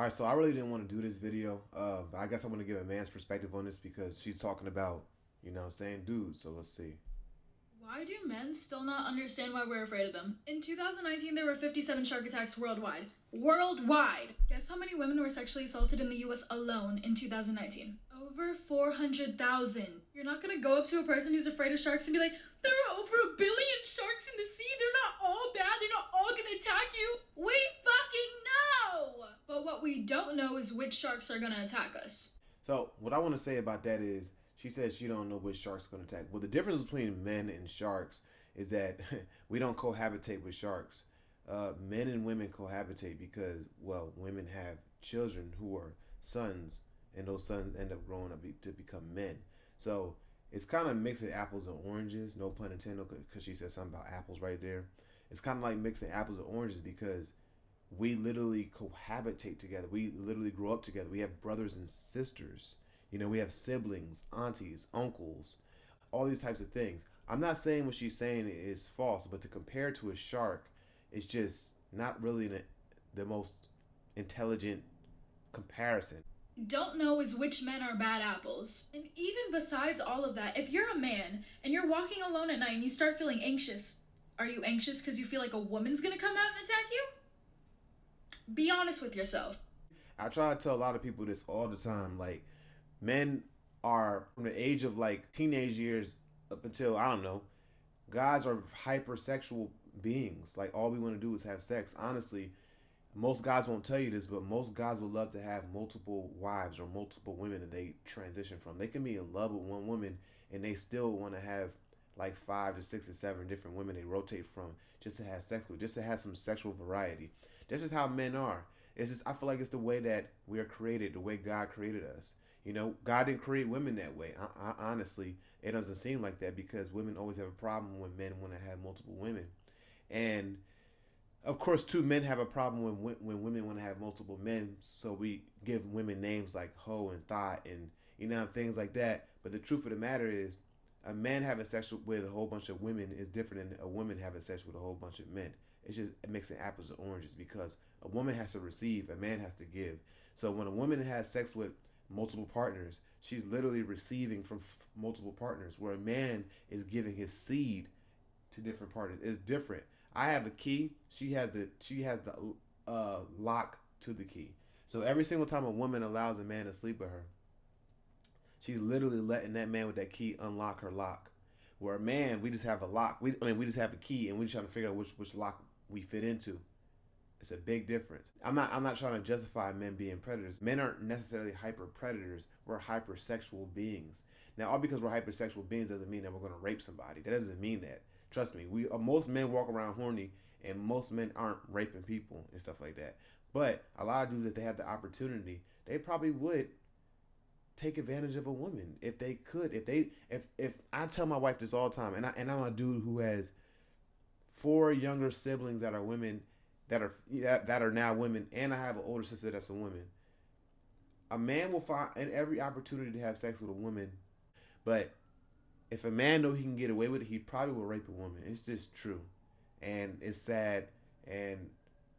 All right, so I really didn't want to do this video, but I guess I want to give a man's perspective on this because she's talking about, saying dudes. So let's see. Why do men still not understand why we're afraid of them? In 2019, there were 57 shark attacks worldwide. Worldwide! Guess how many women were sexually assaulted in the US alone in 2019? Over 400,000. You're not gonna go up to a person who's afraid of sharks and be like, there are over a billion sharks in the sea, they're not all bad, they're not all gonna attack you. We fucking know! But what we don't know is which sharks are gonna attack us. So what I want to say about that is, she says she don't know which shark's going to attack. Well, the difference between men and sharks is that we don't cohabitate with sharks. Men and women cohabitate because, well, women have children who are sons, and those sons end up growing up to become men. So it's kind of mixing apples and oranges. No pun intended, because she said something about apples right there. It's kind of like mixing apples and oranges because we literally cohabitate together. We literally grow up together. We have brothers and sisters. We have siblings, aunties, uncles, all these types of things. I'm not saying what she's saying is false, but to compare to a shark is just not really the most intelligent comparison. Don't know is which men are bad apples. And even besides all of that, if you're a man and you're walking alone at night and you start feeling anxious, are you anxious because you feel like a woman's gonna come out and attack you? Be honest with yourself. I try to tell a lot of people this all the time. Like, men are from the age of like teenage years up until, I don't know, guys are hypersexual beings. Like, all we want to do is have sex. Honestly, most guys won't tell you this, but most guys would love to have multiple wives or multiple women that they transition from. They can be in love with one woman and they still want to have like 5 to 6 or 7 different women they rotate from just to have sex with, just to have some sexual variety. This is how men are. It's just, I feel like it's the way that we are created, the way God created us. God didn't create women that way. Honestly, it doesn't seem like that because women always have a problem when men want to have multiple women. And of course, two men have a problem when women want to have multiple men. So we give women names like hoe and thought and things like that. But the truth of the matter is, a man having sex with a whole bunch of women is different than a woman having sex with a whole bunch of men. It's just mixing apples and oranges because a woman has to receive, a man has to give. So when a woman has sex with multiple partners, she's literally receiving from multiple partners, where a man is giving his seed to different partners. It's different. I have a key. She has the lock to the key. So every single time a woman allows a man to sleep with her, she's literally letting that man with that key unlock her lock. Where a man, we just have a lock. We just have a key, and we're trying to figure out which lock we fit into. It's a big difference. I'm not trying to justify men being predators. Men aren't necessarily hyper predators. We're hypersexual beings. Now, all because we're hypersexual beings doesn't mean that we're going to rape somebody. That doesn't mean that. Trust me. Most men walk around horny, and most men aren't raping people and stuff like that. But a lot of dudes, if they had the opportunity, they probably would take advantage of a woman if they could. If I tell my wife this all the time, and I'm a dude who has 4 younger siblings that are women, that are now women, and I have an older sister that's a woman. A man will find every opportunity to have sex with a woman, but if a man know he can get away with it, he probably will rape a woman. It's just true, and it's sad, and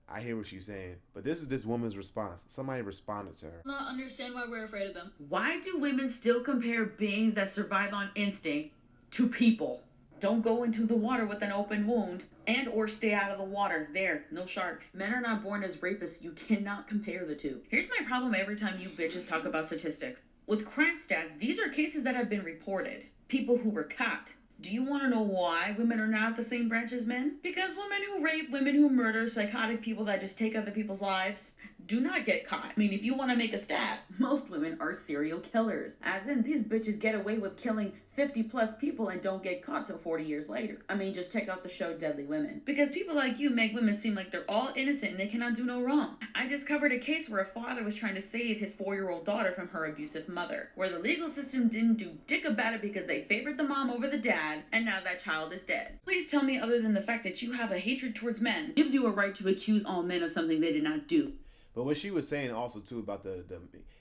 I hear what she's saying, but this is this woman's response. Somebody responded to her. Not understand why we're afraid of them. Why do women still compare beings that survive on instinct to people? Don't go into the water with an open wound and or stay out of the water. There, no sharks. Men are not born as rapists. You cannot compare the two. Here's my problem every time you bitches talk about statistics. With crime stats, these are cases that have been reported. People who were caught. Do you want to know why women are not the same branch as men? Because women who rape, women who murder, psychotic people that just take other people's lives do not get caught. I mean, if you want to make a stat, most women are serial killers. As in, these bitches get away with killing 50 plus people and don't get caught till 40 years later. I mean, just check out the show Deadly Women. Because people like you make women seem like they're all innocent and they cannot do no wrong. I just covered a case where a father was trying to save his 4-year-old daughter from her abusive mother, where the legal system didn't do dick about it because they favored the mom over the dad, and now that child is dead. Please tell me, other than the fact that you have a hatred towards men, gives you a right to accuse all men of something they did not do. But what she was saying also too about the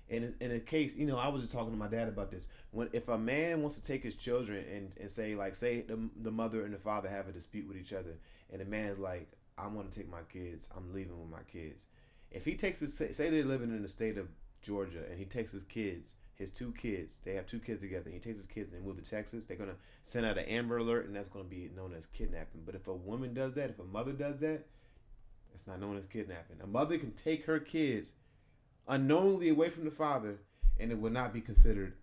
in a case, I was just talking to my dad about this. If a man wants to take his children and say the mother and the father have a dispute with each other, and the man's like, I want to take my kids, I'm leaving with my kids, If he takes his, say they're living in the state of Georgia, and he takes his kids, his 2 kids, they have 2 kids together, and he takes his kids and they move to Texas, they're gonna send out an Amber Alert, and that's gonna be known as kidnapping. But if a woman does that, if a mother does that, it's not known as kidnapping. A mother can take her kids unknowingly away from the father, and it will not be considered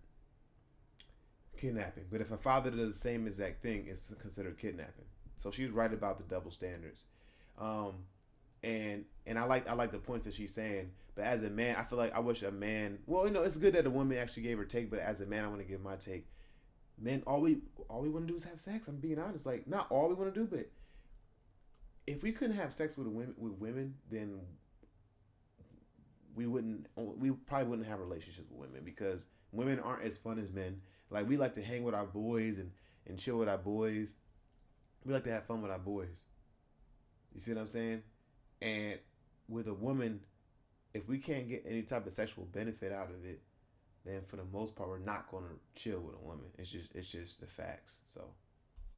kidnapping. But if a father does the same exact thing, it's considered kidnapping. So she's right about the double standards. And I like the points that she's saying. But as a man, I feel like I wish a man. Well, it's good that a woman actually gave her take. But as a man, I want to give my take. Men, all we want to do is have sex. I'm being honest. Like, not all we want to do, but if we couldn't have sex with women, then we probably wouldn't have relationships with women, because women aren't as fun as men. Like, we like to hang with our boys and chill with our boys. We like to have fun with our boys. You see what I'm saying? And with a woman, if we can't get any type of sexual benefit out of it, then for the most part, we're not going to chill with a woman. It's just the facts. So